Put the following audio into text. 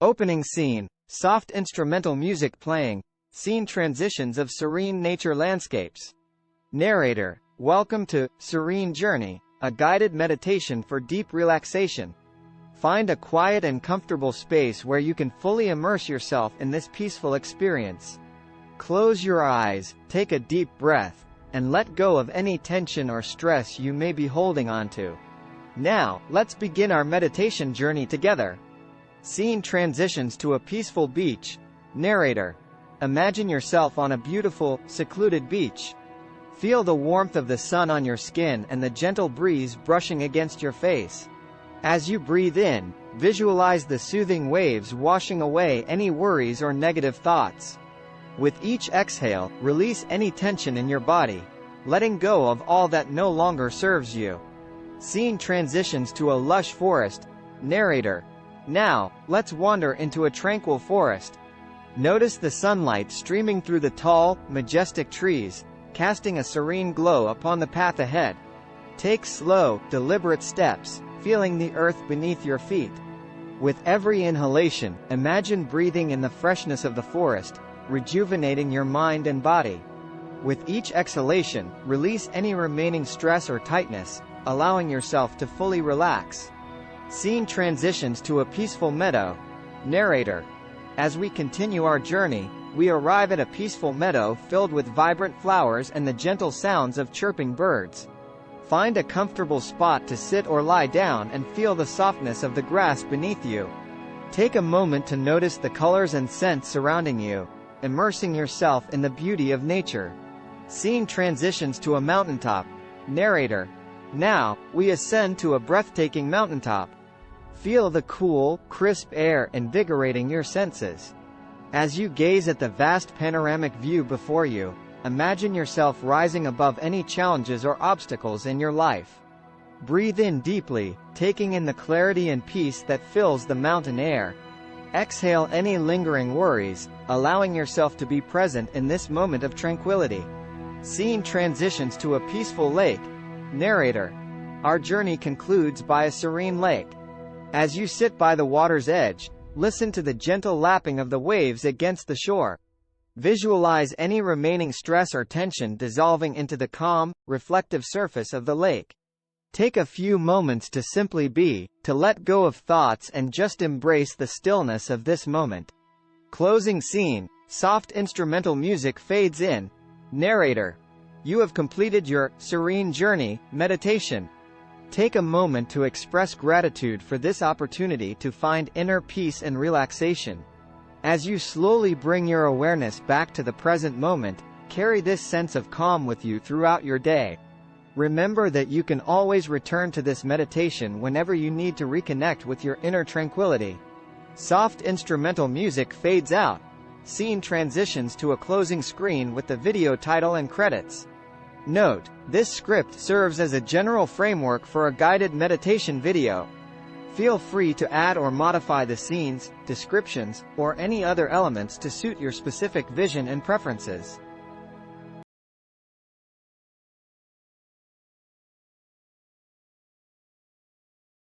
Opening scene, soft instrumental music playing, scene transitions of serene nature landscapes. Narrator, welcome to Serene Journey, a guided meditation for deep relaxation. Find a quiet and comfortable space where you can fully immerse yourself in this peaceful experience. Close your eyes, take a deep breath, and let go of any tension or stress you may be holding onto. Now, let's begin our meditation journey together. Scene transitions to a peaceful beach. Narrator, imagine yourself on a beautiful, secluded beach. Feel the warmth of the sun on your skin and the gentle breeze brushing against your face. As you breathe in, visualize the soothing waves washing away any worries or negative thoughts. With each exhale, release any tension in your body, letting go of all that no longer serves you. Scene transitions to a lush forest. Narrator, now, let's wander into a tranquil forest. Notice the sunlight streaming through the tall, majestic trees, casting a serene glow upon the path ahead. Take slow, deliberate steps, feeling the earth beneath your feet. With every inhalation, imagine breathing in the freshness of the forest, rejuvenating your mind and body. With each exhalation, release any remaining stress or tightness, allowing yourself to fully relax. Scene transitions to a peaceful meadow. Narrator, as we continue our journey, we arrive at a peaceful meadow filled with vibrant flowers and the gentle sounds of chirping birds. Find a comfortable spot to sit or lie down and feel the softness of the grass beneath you. Take a moment to notice the colors and scents surrounding you, immersing yourself in the beauty of nature. Scene transitions to a mountaintop. Narrator, now, we ascend to a breathtaking mountaintop. Feel the cool, crisp air invigorating your senses. As you gaze at the vast panoramic view before you, imagine yourself rising above any challenges or obstacles in your life. Breathe in deeply, taking in the clarity and peace that fills the mountain air. Exhale any lingering worries, allowing yourself to be present in this moment of tranquility. Scene transitions to a peaceful lake. Narrator, our journey concludes by a serene lake. As you sit by the water's edge, listen to the gentle lapping of the waves against the shore. Visualize any remaining stress or tension dissolving into the calm, reflective surface of the lake. Take a few moments to simply be, to let go of thoughts and just embrace the stillness of this moment. Closing scene, soft instrumental music fades in. Narrator, you have completed your Serene Journey meditation. Take a moment to express gratitude for this opportunity to find inner peace and relaxation. As you slowly bring your awareness back to the present moment, carry this sense of calm with you throughout your day. Remember that you can always return to this meditation whenever you need to reconnect with your inner tranquility. Soft instrumental music fades out. Scene transitions to a closing screen with the video title and credits. Note, this script serves as a general framework for a guided meditation video. Feel free to add or modify the scenes, descriptions, or any other elements to suit your specific vision and preferences.